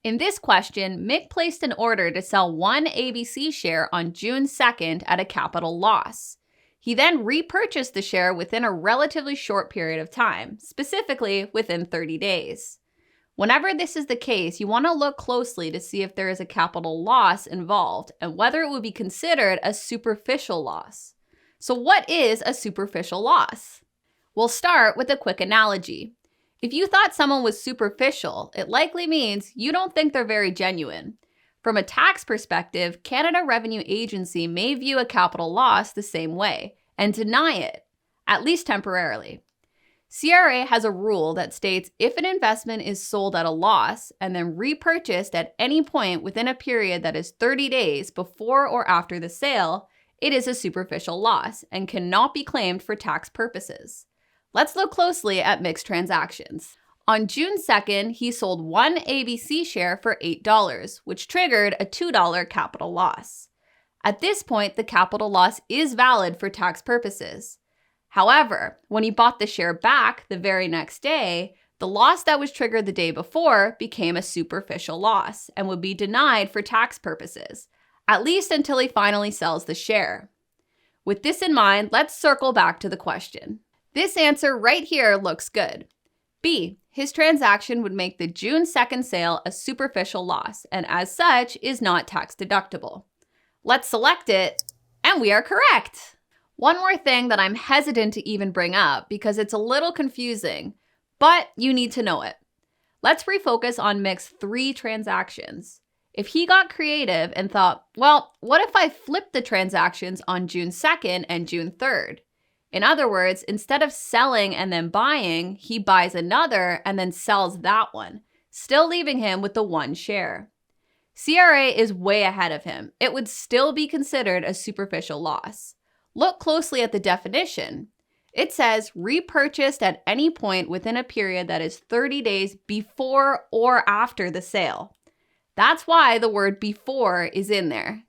In this question, Mick placed an order to sell one ABC share on June 2nd at a capital loss. He then repurchased the share within a relatively short period of time, specifically within 30 days. Whenever this is the case, you want to look closely to see if there is a capital loss involved and whether it would be considered a superficial loss. So what is a superficial loss? We'll start with a quick analogy. If you thought someone was superficial, it likely means you don't think they're very genuine. From a tax perspective, Canada Revenue Agency may view a capital loss the same way and deny it, at least temporarily. CRA has a rule that states if an investment is sold at a loss and then repurchased at any point within a period that is 30 days before or after the sale, it is a superficial loss and cannot be claimed for tax purposes. Let's look closely at Mick's transactions. On June 2nd, he sold one ABC share for $8, which triggered a $2 capital loss. At this point, the capital loss is valid for tax purposes. However, when he bought the share back the very next day, the loss that was triggered the day before became a superficial loss and would be denied for tax purposes, at least until he finally sells the share. With this in mind, let's circle back to the question. This answer right here looks good. B, his transaction would make the June 2nd sale a superficial loss and as such is not tax deductible. Let's select it, and we are correct. One more thing that I'm hesitant to even bring up because it's a little confusing, but you need to know it. Let's refocus on Mick's 3 transactions. If he got creative and thought, well, what if I flip the transactions on June 2nd and June 3rd? In other words, instead of selling and then buying, he buys another and then sells that one, still leaving him with the one share. CRA is way ahead of him. It would still be considered a superficial loss. Look closely at the definition. It says repurchased at any point within a period that is 30 days before or after the sale. That's why the word before is in there.